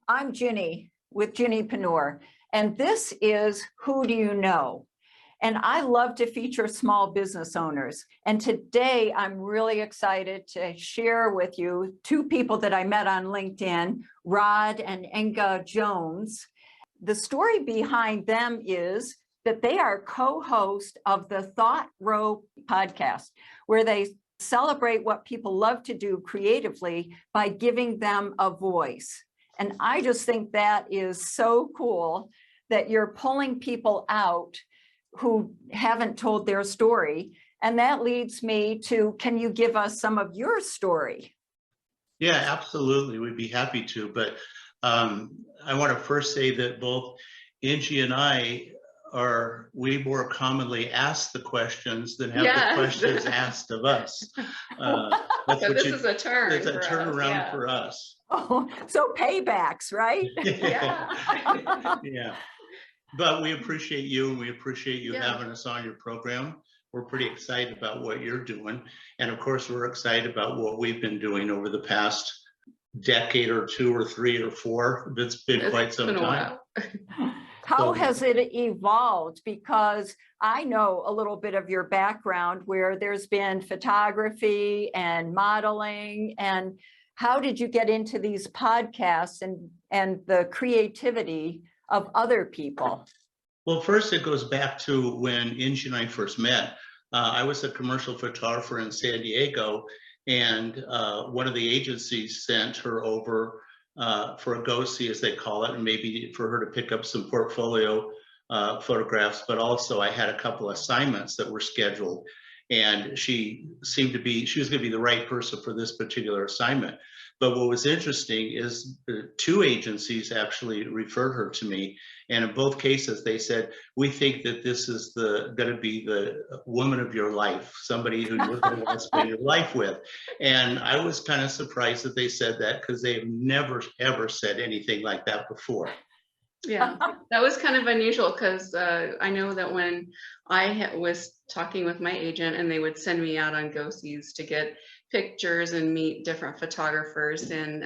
I'm Ginny with GinnyPreneur, and this is Who Do You Know? And I love to feature small business owners. And today I'm really excited to share with you two people that I met on LinkedIn, Rod and Inci Jones. The story behind them is that they are co-host of the Thought Row podcast, where they celebrate what people love to do creatively by giving them a voice. And I just think that is so cool that you're pulling people out who haven't told their story. And that leads me to, can you give us some of your story? Yeah, absolutely. We'd be happy to. But I want to first say that both Inci and I are way more commonly asked the questions than have the questions asked of us. So this is a turn. It's a turnaround for us. Oh, so paybacks, right? Yeah. But we appreciate you, and we appreciate you having us on your program. We're pretty excited about what you're doing. And of course, we're excited about what we've been doing over the past decade or two or three or four. It's been quite some time. How has it evolved? Because I know a little bit of your background where there's been photography and modeling. And how did you get into these podcasts and the creativity of other people? Well, first it goes back to when Inci and I first met. I was a commercial photographer in San Diego, and one of the agencies sent her over for a go-see, as they call it, and maybe for her to pick up some portfolio photographs, but also I had a couple assignments that were scheduled, and she was going to be the right person for this particular assignment. But what was interesting is two agencies actually referred her to me, and in both cases they said, we think that this is going to be the woman of your life, somebody who you're going to want to spend your life with. And I was kind of surprised that they said that, because they have never ever said anything like that before. Yeah, that was kind of unusual, because I know that when I was talking with my agent and they would send me out on go-sees to get pictures and meet different photographers, and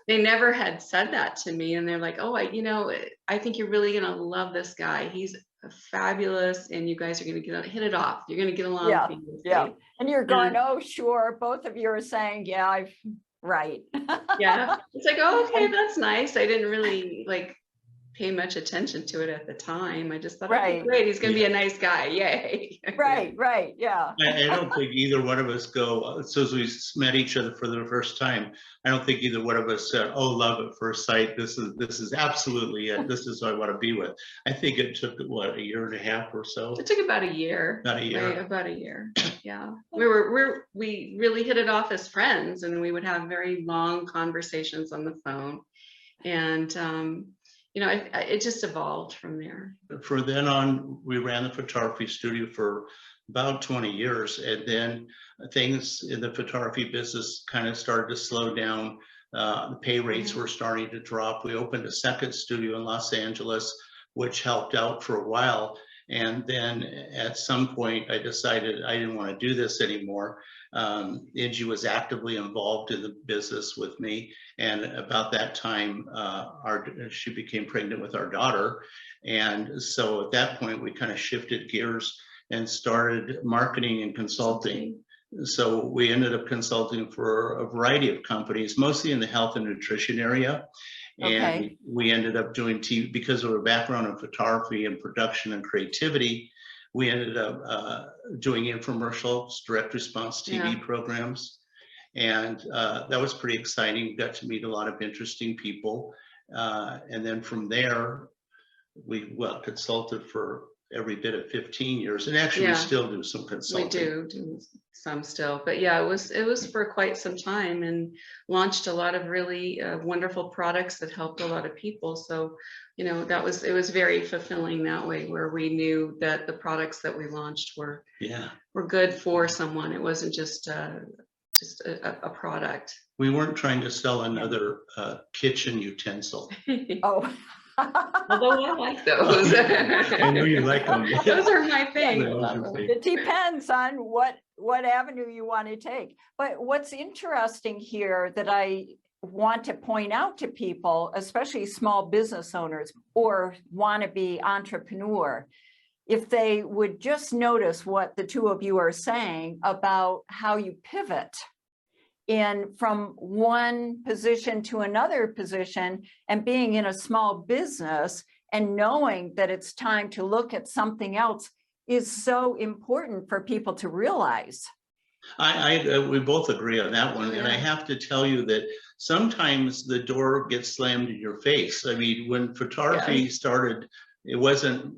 they never had said that to me. And they're like, oh, I think you're really gonna love this guy. He's fabulous, and you guys are gonna hit it off. You're gonna get along. Yeah. And you're going, oh, sure. Both of you are saying, yeah, right. Yeah, it's like, oh, okay, that's nice. I didn't really pay much attention to it at the time. I just thought, okay, great, he's gonna be a nice guy, yay. Right, yeah. I don't think either one of us so as we met each other for the first time, I don't think either one of us said, oh, love at first sight, this is absolutely it, this is who I want to be with. I think it took, what, a year and a half or so? It took about a year. About a year. Right, about a year, yeah. We really hit it off as friends, and we would have very long conversations on the phone. And it just evolved from there. From then on, we ran the photography studio for about 20 years. And then things in the photography business kind of started to slow down. The pay rates were starting to drop. We opened a second studio in Los Angeles, which helped out for a while. And then at some point, I decided I didn't want to do this anymore. Inci was actively involved in the business with me. And about that time, she became pregnant with our daughter. And so at that point, we kind of shifted gears and started marketing and consulting. So we ended up consulting for a variety of companies, mostly in the health and nutrition area. And we ended up doing TV because of our background in photography and production and creativity. We ended up doing infomercials, direct response TV programs. And that was pretty exciting. We got to meet a lot of interesting people. And then from there, we consulted for every bit of 15 years. And actually, we still do some consulting. We do some still. But yeah, it was for quite some time, and launched a lot of really wonderful products that helped a lot of people. So, it was very fulfilling that way, where we knew that the products that we launched were good for someone. It wasn't just a product. We weren't trying to sell another kitchen utensil. Oh. Although I like those. I know you like them. Those are my favorite. It depends on what avenue you want to take. But what's interesting here that I want to point out to people, especially small business owners or wannabe entrepreneur, if they would just notice what the two of you are saying about how you pivot in from one position to another position, and being in a small business and knowing that it's time to look at something else is so important for people to realize. We both agree on that one. Yeah. And I have to tell you that sometimes the door gets slammed in your face. I mean, when photography started, it wasn't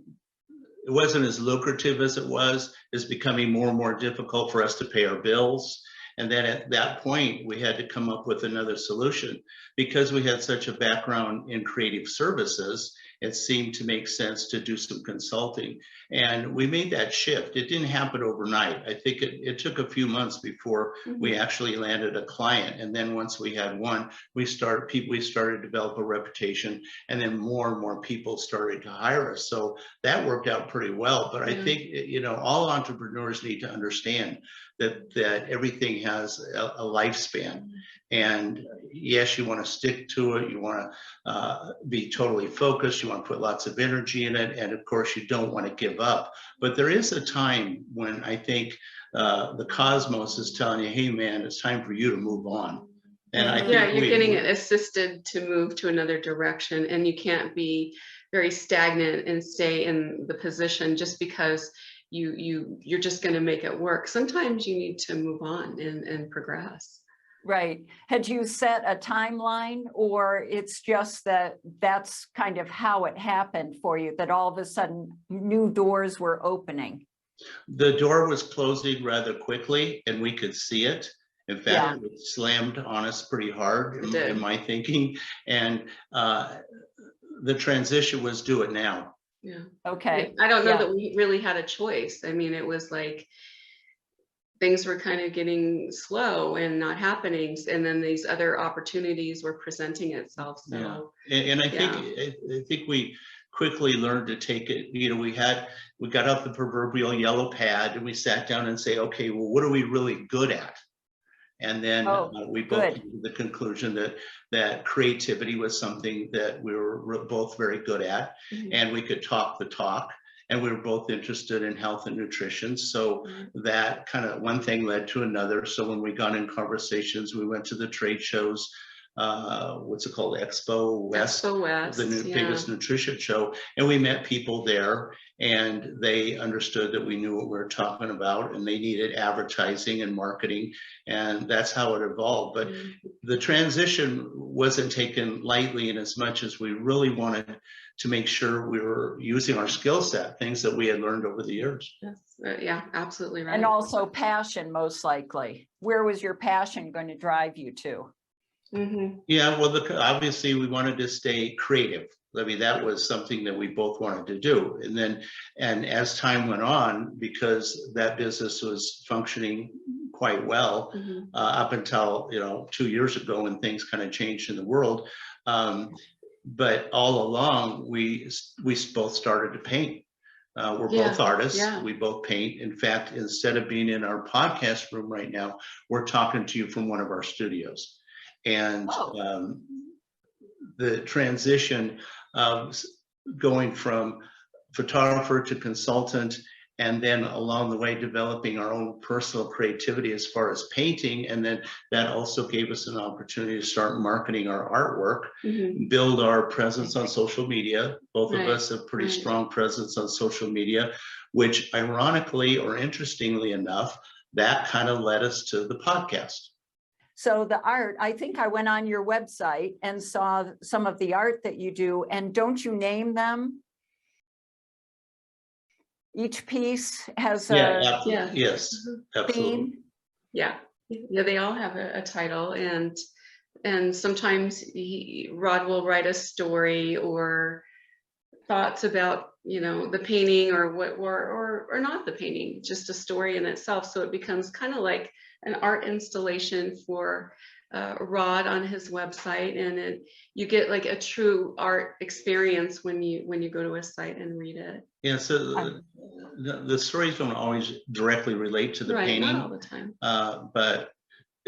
as lucrative as it was. It's becoming more and more difficult for us to pay our bills. And then at that point, we had to come up with another solution. Because we had such a background in creative services, it seemed to make sense to do some consulting. And we made that shift. It didn't happen overnight. I think it took a few months before we actually landed a client. And then once we had one, we started to develop a reputation, and then more and more people started to hire us. So that worked out pretty well. But I think, you know, all entrepreneurs need to understand that everything has a lifespan. And yes, you want to stick to it. You want to be totally focused. You want to put lots of energy in it. And of course, you don't want to give up. But there is a time when I think the cosmos is telling you, hey, man, it's time for you to move on. And I think you're getting it assisted to move to another direction, and you can't be very stagnant and stay in the position just because you're just going to make it work. Sometimes you need to move on and progress. Right. Had you set a timeline, or it's just that that's kind of how it happened for you, that all of a sudden new doors were opening? The door was closing rather quickly, and we could see it. In fact, it slammed on us pretty hard in my thinking. And the transition was do it now. Yeah. Okay. I don't know that we really had a choice. I mean, it was like things were kind of getting slow and not happening, and then these other opportunities were presenting itself. So and I think we quickly learned to take it. You know, we got out the proverbial yellow pad and we sat down and say, okay, well, what are we really good at? And then we both came to the conclusion that creativity was something that we were both very good at, and we could talk the talk. And we were both interested in health and nutrition. So that kind of one thing led to another. So when we got in conversations, we went to the trade shows, what's it called? Expo West, the biggest nutrition show. And we met people there, and they understood that we knew what we were talking about, and they needed advertising and marketing. And that's how it evolved. But the transition wasn't taken lightly, in as much as we really wanted to make sure we were using our skill set, things that we had learned over the years. Yeah, absolutely right. And also passion, most likely. Where was your passion going to drive you to? Yeah, well, obviously we wanted to stay creative. I mean, that was something that we both wanted to do. And as time went on, because that business was functioning quite well up until, 2 years ago, when things kind of changed in the world. But all along, we both started to paint. We're both artists. We both paint. In fact, instead of being in our podcast room right now, we're talking to you from one of our studios. And the transition of going from photographer to consultant, and then along the way developing our own personal creativity as far as painting. And then that also gave us an opportunity to start marketing our artwork, build our presence on social media. Both of us have pretty strong presence on social media, which ironically or interestingly enough, that kind of led us to the podcast. So the art, I think I went on your website and saw some of the art that you do, and don't you name them? Each piece has a absolutely. theme. Yeah, they all have a title, and sometimes Rod will write a story or thoughts about the painting or what or not the painting, just a story in itself. So it becomes kind of like an art installation for Rod on his website, and you get like a true art experience when you go to a site and read it. Yeah, so the stories don't always directly relate to the painting, not all the time. But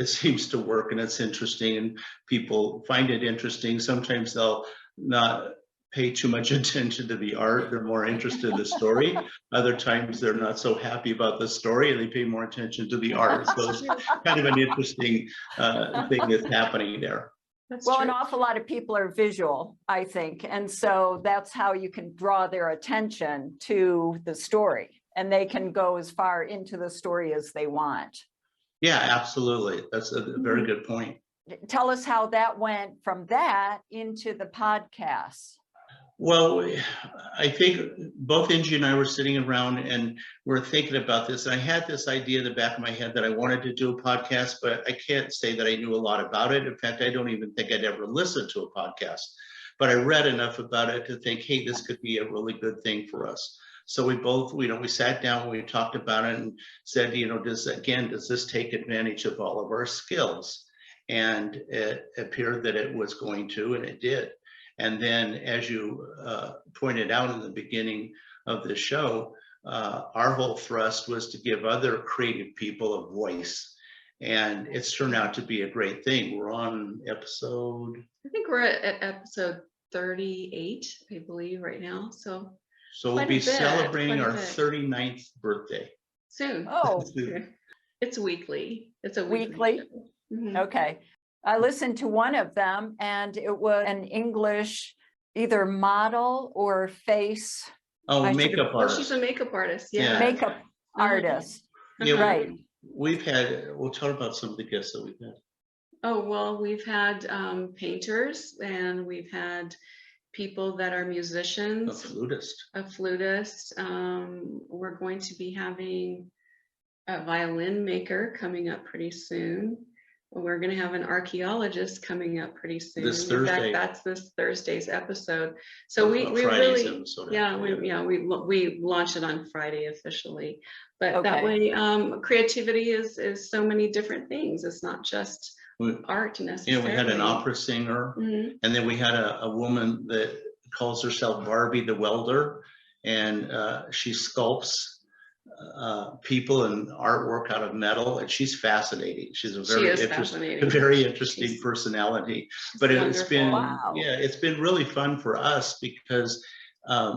it seems to work, and it's interesting, and people find it interesting. Sometimes they'll not pay too much attention to the art. They're more interested in the story. Other times they're not so happy about the story and they pay more attention to the art. So it's kind of an interesting thing that's happening there. That's Well, true. an awful lot of people are visual, I think. And so that's how you can draw their attention to the story, and they can go as far into the story as they want. Yeah, absolutely. That's a very good point. Tell us how that went from that into the podcast. Well, I think both Inci and I were sitting around and we're thinking about this. And I had this idea in the back of my head that I wanted to do a podcast, but I can't say that I knew a lot about it. In fact, I don't even think I'd ever listened to a podcast, but I read enough about it to think, hey, this could be a really good thing for us. So we both, we sat down, we talked about it and said, does this take advantage of all of our skills? And it appeared that it was going to, and it did. And then, as you pointed out in the beginning of the show, our whole thrust was to give other creative people a voice. And it's turned out to be a great thing. We're on episode... I think we're at episode 38, I believe, right now. So we'll be celebrating our 39th birthday. Soon. Oh, It's weekly. It's a weekly? Mm-hmm. Okay. I listened to one of them, and it was an English, either model or face. Oh, makeup artist. She's a makeup artist. Yeah. Makeup artist. Yeah, Right. We'll talk about some of the guests that we've had. Oh, well, we've had painters, and we've had people that are musicians. A flutist. We're going to be having a violin maker coming up pretty soon. We're going to have an archaeologist coming up pretty soon. This Thursday. In fact, that's this Thursday's episode. So we really, we launch it on Friday officially. But that way, creativity is so many different things. It's not just art necessarily. We had an opera singer, and then we had a woman that calls herself Barbie the welder, and she sculpts people and artwork out of metal, and she's fascinating. She's a very interesting personality. But it's been it's been really fun for us because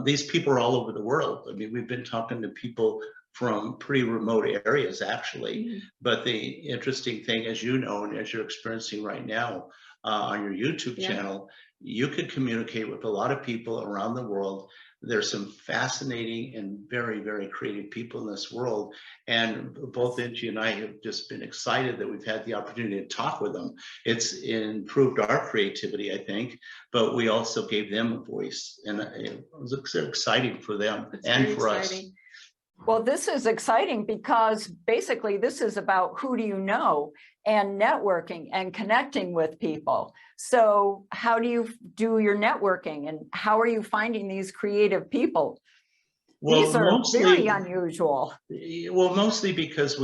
these people are all over the world. I mean, we've been talking to people from pretty remote areas, actually. But the interesting thing, as you know, and as you're experiencing right now on your YouTube channel, you could communicate with a lot of people around the world. There's some fascinating and very, very creative people in this world. And both Inci and I have just been excited that we've had the opportunity to talk with them. It's improved our creativity, I think, but we also gave them a voice. And it was exciting for them and for us. Well, this is exciting because basically this is about who do you know and networking and connecting with people. So how do you do your networking, and how are you finding these creative people? Well, these are very unusual. Well, mostly because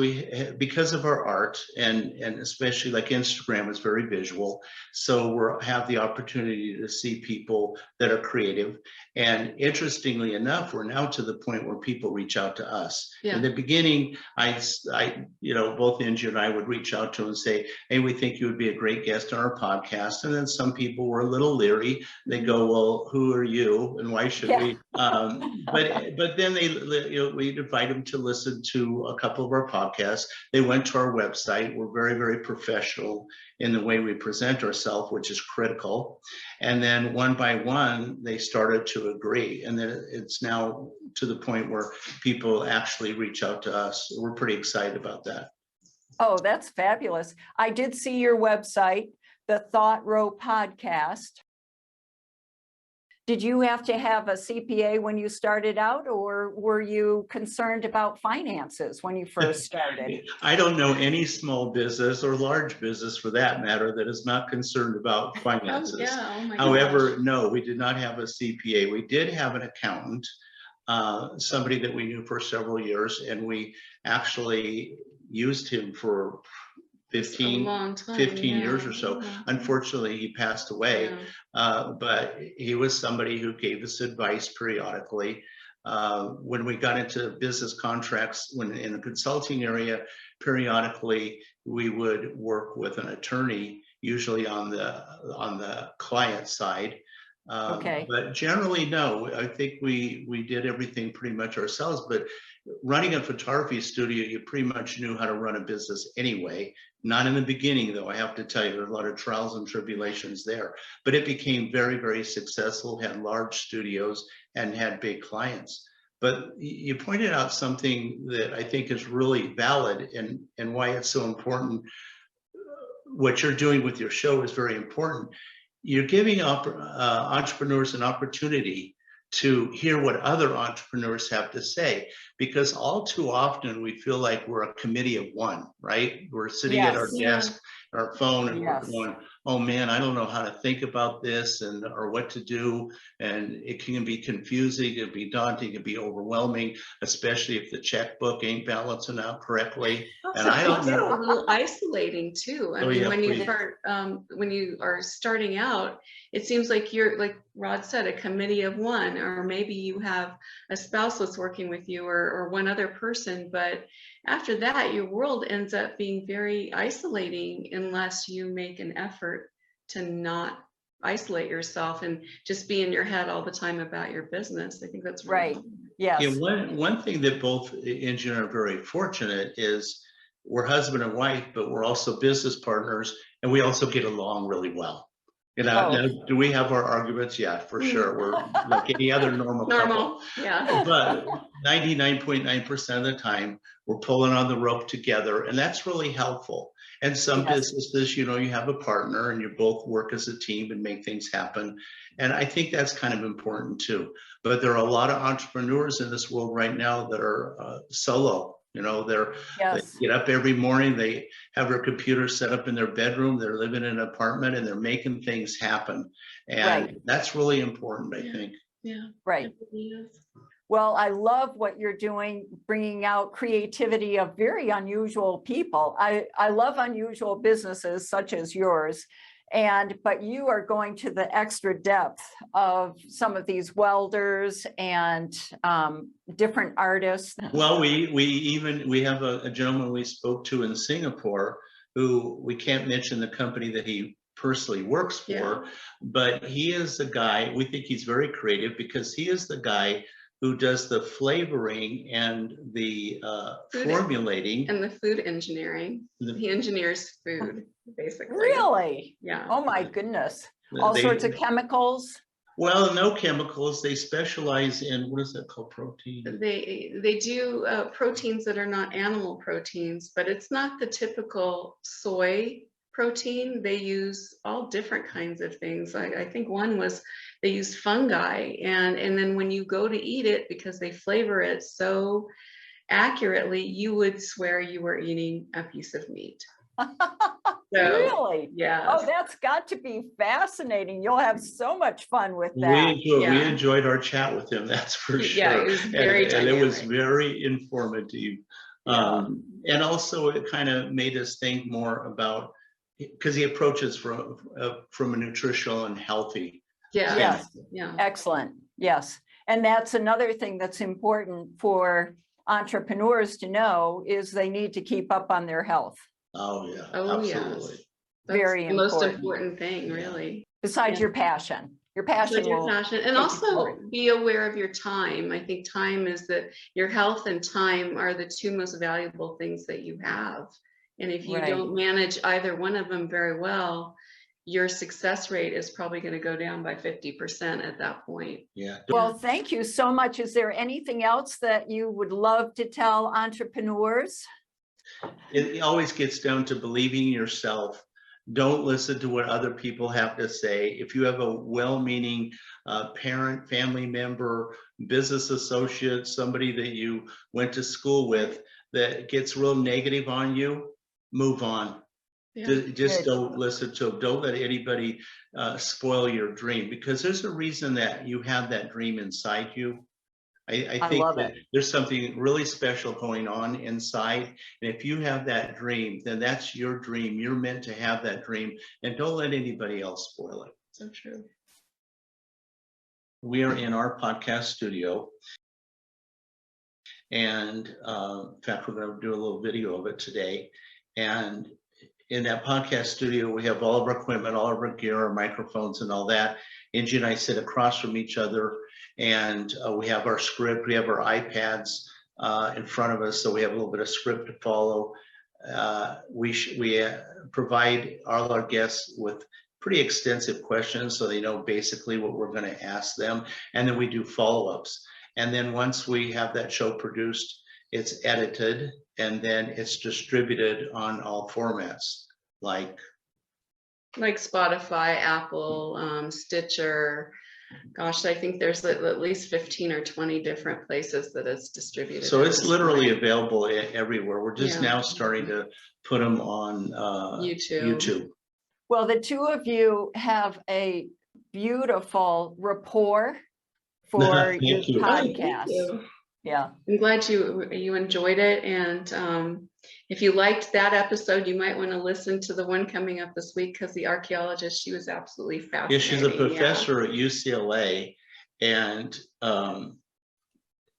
because of our art, and especially like Instagram is very visual. So we have the opportunity to see people that are creative. And interestingly enough, we're now to the point where people reach out to us. In the beginning, I both Inci and I would reach out to them and say, hey, we think you would be a great guest on our podcast. And then some people were a little leery. They go, well, who are you and why should we? But then we'd invite them to listen to a couple of our podcasts. They went to our website. We're very, very professional in the way we present ourselves, which is critical. And then one by one, they started to agree. And then it's now to the point where people actually reach out to us. We're pretty excited about that. Oh, that's fabulous. I did see your website, the Thought Row Podcast. Did you have to have a CPA when you started out, or were you concerned about finances when you first started? I don't know any small business or large business for that matter that is not concerned about finances. However, no, we did not have a CPA. We did have an accountant, somebody that we knew for several years, and we actually used him for 15 years or so. Unfortunately, he passed away, but he was somebody who gave us advice periodically. When we got into business contracts, when in the consulting area, periodically we would work with an attorney, usually on the client side. Okay. But generally, no, I think we did everything pretty much ourselves. But running a photography studio, you pretty much knew how to run a business anyway. Not in the beginning, though, I have to tell you, there's a lot of trials and tribulations there. But it became very, very successful, had large studios and had big clients. But you pointed out something that I think is really valid, and why it's so important. What you're doing with your show is very important. You're giving entrepreneurs an opportunity to hear what other entrepreneurs have to say, because all too often we feel like we're a committee of one, right? We're sitting at our desk, our phone, and we're going, oh man, I don't know how to think about this or what to do. And it can be confusing, it can be daunting, it can be overwhelming, especially if the checkbook ain't balancing out correctly. And I don't know. A little isolating too. I mean, when you start, when you are starting out, it seems like you're, like Rod said, a committee of one, or maybe you have a spouse that's working with you, or one other person. But after that, your world ends up being very isolating unless you make an effort to not isolate yourself and just be in your head all the time about your business. I think that's really Right. Yes. Yeah, one thing that both Inci and I are very fortunate is we're husband and wife, but we're also business partners, and we also get along really well. You know, now, do we have our arguments? Yeah, for sure. We're like any other normal couple. Yeah. But 99.9% of the time, we're pulling on the rope together, and that's really helpful. And some businesses, you know, you have a partner and you both work as a team and make things happen. And I think that's kind of important too. But there are a lot of entrepreneurs in this world right now that are solo. You know, they get up every morning, they have their computer set up in their bedroom, they're living in an apartment, and they're making things happen. And that's really important, I think. Yeah. Right. Well, I love what you're doing, bringing out creativity of very unusual people. I love unusual businesses such as yours. But you are going to the extra depth of some of these welders and different artists. Well, we have a gentleman we spoke to in Singapore who, we can't mention the company that he personally works for, but he is the guy, we think he's very creative because he is the guy who does the flavoring and the formulating. And the food engineering. He engineers food, basically. Really? Yeah. Oh my goodness. All sorts of chemicals? Well, no chemicals. They specialize in, what is that called, protein? They do proteins that are not animal proteins, but it's not the typical soy protein. They use all different kinds of things. I think one was they use fungi, and then when you go to eat it, because they flavor it so accurately, you would swear you were eating a piece of meat. Really? Yeah. Oh, that's got to be fascinating. You'll have so much fun with that. We enjoyed our chat with him, that's for sure. Yeah, it was very and it was very informative. And also it kind of made us think more about, because he approaches from a nutritional and healthy. Yeah. Excellent. Yes. And that's another thing that's important for entrepreneurs to know, is they need to keep up on their health. Oh yeah. Oh, absolutely. Yes. Very the important. most important thing, really. Besides your passion. Your passion. And also be aware of your time. I think time is your health and time are the two most valuable things that you have. And if you don't manage either one of them very well, your success rate is probably going to go down by 50% at that point. Yeah. Well, thank you so much. Is there anything else that you would love to tell entrepreneurs? It always gets down to believing in yourself. Don't listen to what other people have to say. If you have a well-meaning parent, family member, business associate, somebody that you went to school with that gets real negative on you, move on. Just don't listen to them. Don't let anybody spoil your dream, because there's a reason that you have that dream inside you. I think that there's something really special going on inside. And if you have that dream, then that's your dream. You're meant to have that dream, and don't let anybody else spoil it. So true. We are in our podcast studio. And in fact, we're going to do a little video of it today. And in that podcast studio, we have all of our equipment, all of our gear, our microphones and all that. Inci and I sit across from each other, and we have our script, we have our iPads in front of us, so we have a little bit of script to follow. We provide all our guests with pretty extensive questions so they know basically what we're going to ask them, and then we do follow-ups. And then once we have that show produced, it's edited, and then it's distributed on all formats like Spotify, Apple, Stitcher. Gosh, I think there's at least 15 or 20 different places that it's distributed. So it's literally available everywhere. We're just now starting to put them on YouTube. Well, the two of you have a beautiful rapport for your podcast. Yeah, I'm glad you enjoyed it, and if you liked that episode, you might want to listen to the one coming up this week, because the archaeologist, she was absolutely fascinating. Yeah, she's a professor at UCLA, and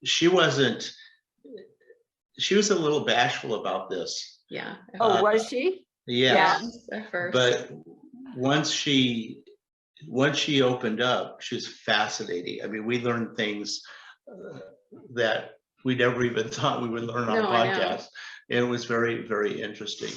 she was a little bashful about this. Yeah. Oh, was she? Yeah. At first. But once she opened up, she was fascinating. I mean, we learned things that we never even thought we would learn on a podcast. It was very, very interesting.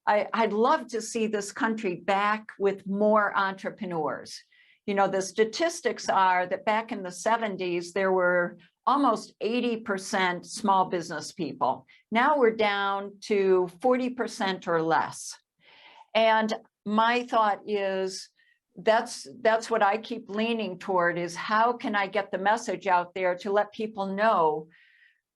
I'd love to see this country back with more entrepreneurs. You know, the statistics are that back in the 70s, there were almost 80% small business people. Now we're down to 40% or less. And my thought is, that's what I keep leaning toward, is how can I get the message out there to let people know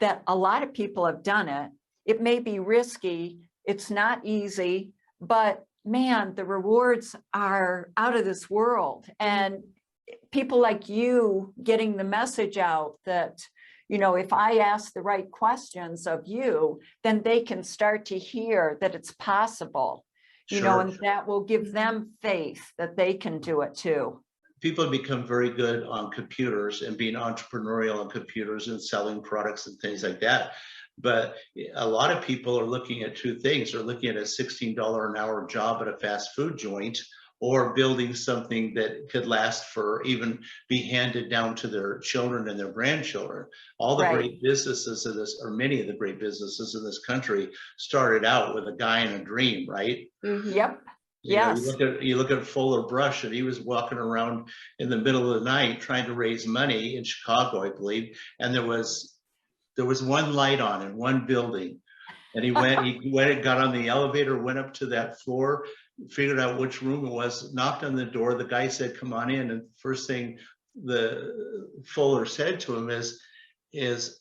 that a lot of people have done it. It may be risky, it's not easy, but man, the rewards are out of this world. And people like you getting the message out that, you know, if I ask the right questions of you, then they can start to hear that it's possible, you know, and that will give them faith that they can do it too. People have become very good on computers and being entrepreneurial on computers and selling products and things like that. But a lot of people are looking at two things. They're looking at a $16 an hour job at a fast food joint, or building something that could last for, even be handed down to their children and their grandchildren. All the great businesses in this, or many of the great businesses in this country, started out with a guy and a dream, right? Mm-hmm. Yep. You know, you look at Fuller Brush, and he was walking around in the middle of the night trying to raise money in Chicago, I believe, and there was one light on in one building, and he went and got on the elevator, went up to that floor, figured out which room it was, knocked on the door. The guy said, "Come on in." And first thing the Fuller said to him is,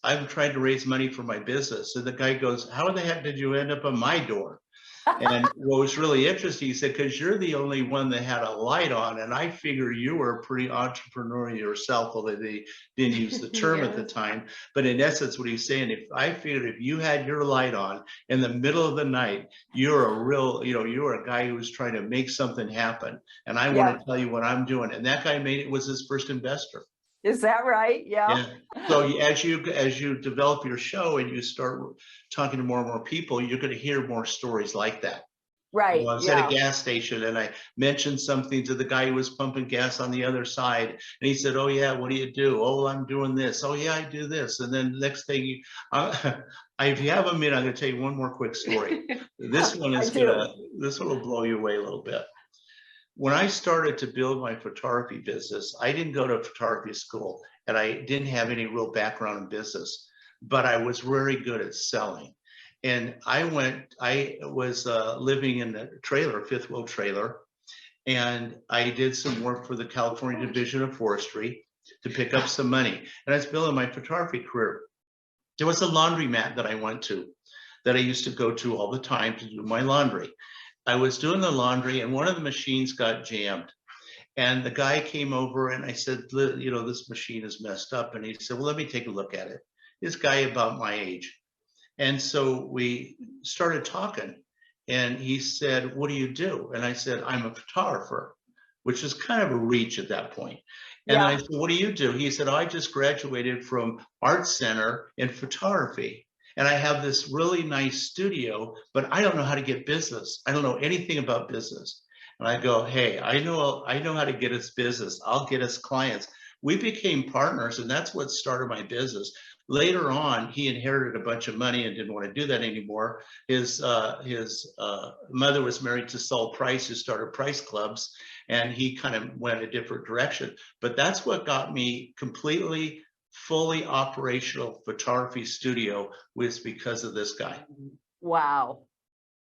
"I'm trying to raise money for my business." And the guy goes, "How in the heck did you end up on my door?" And what was really interesting, he said, "Because you're the only one that had a light on, and I figure you were pretty entrepreneurial yourself," although they didn't use the term at the time. But in essence, what he's saying, if you had your light on in the middle of the night, you're a real, you're a guy who's trying to make something happen. And I want to tell you what I'm doing. And that guy was his first investor. Is that right? Yeah. So as you develop your show and you start talking to more and more people, you're going to hear more stories like that. Right. I was at a gas station, and I mentioned something to the guy who was pumping gas on the other side, and he said, "Oh yeah, what do you do?" "Oh, I'm doing this." "Oh yeah, I do this." And then the next thing, if you have a minute, I'm going to tell you one more quick story. This one will blow you away a little bit. When I started to build my photography business, I didn't go to photography school, and I didn't have any real background in business, but I was very good at selling. And I was living in a trailer, fifth wheel trailer, and I did some work for the California Division of Forestry to pick up some money. And I was building my photography career. There was a laundromat that I went to, that I used to go to all the time to do my laundry. I was doing the laundry, and one of the machines got jammed. And the guy came over, and I said, "This machine is messed up." And he said, "Well, let me take a look at it." This guy about my age. And so we started talking, and he said, "What do you do?" And I said, "I'm a photographer," which is kind of a reach at that point. And I said, "What do you do?" He said, "I just graduated from Art Center in photography." and I have this really nice studio, but I don't know how to get business. I don't know anything about business. And I go, hey, I know how to get us business. I'll get us clients. We became partners, and that's what started my business. Later on, he inherited a bunch of money and didn't want to do that anymore. His mother was married to Saul Price, who started Price Clubs, and he kind of went a different direction. But that's what got me completely, fully operational photography studio, was because of this guy. Wow.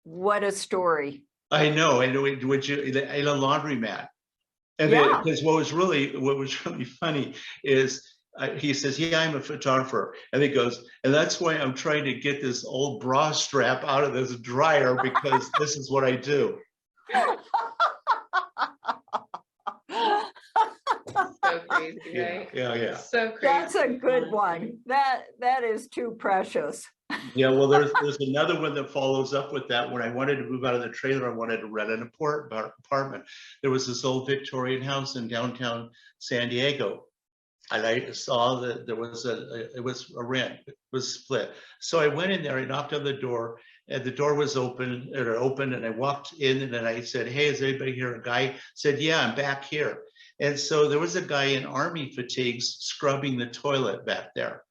What a story. I know. And would you, in a laundromat? And Yeah. because what was really funny is he says, yeah, I'm a photographer. And he goes, and that's why I'm trying to get this old bra strap out of this dryer, because this is what I do. So crazy, right? Yeah. So crazy. That's a good one. That is too precious. Yeah, well, there's another one that follows up with that. When I wanted to move out of the trailer, I wanted to rent an apartment. There was this old Victorian house in downtown San Diego, and I saw that there was it was a rent, it was split. So I went in there, I knocked on the door, and the door was open, and I walked in, and then I said, hey, is anybody here? A guy said, yeah, I'm back here. And so there was a guy in army fatigues scrubbing the toilet back there.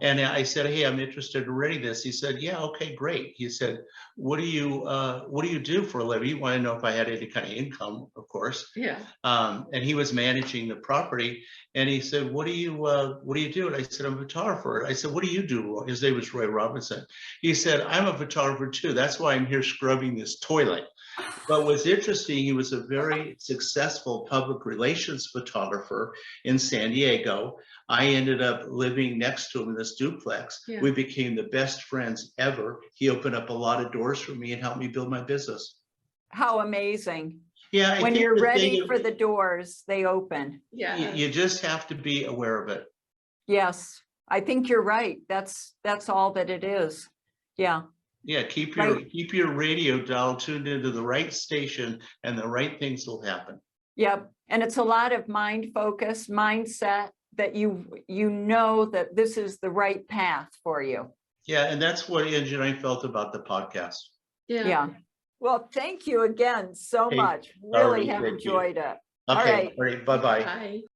And I said, hey, I'm interested in renting this. He said, yeah, okay, great. He said, what do you do for a living? He wanted to know if I had any kind of income, of course. Yeah. And he was managing the property. And he said, what do you do? And I said, I'm a photographer. I said, what do you do? His name was Roy Robinson. He said, I'm a photographer too. That's why I'm here scrubbing this toilet. But what's interesting, he was a very successful public relations photographer in San Diego. I ended up living next to him in this duplex. Yeah. We became the best friends ever. He opened up a lot of doors for me and helped me build my business. How amazing. Yeah. When you're ready for the doors, they open. Yeah. You just have to be aware of it. Yes, I think you're right. That's all that it is. Yeah. Yeah, keep your radio dial tuned into the right station, and the right things will happen. Yep. And it's a lot of mind focus, mindset, that you know that this is the right path for you. Yeah, and that's what Inci and I felt about the podcast. Yeah. Well, thank you again so much. Really have enjoyed it. Okay, All right. all right, bye-bye. Bye.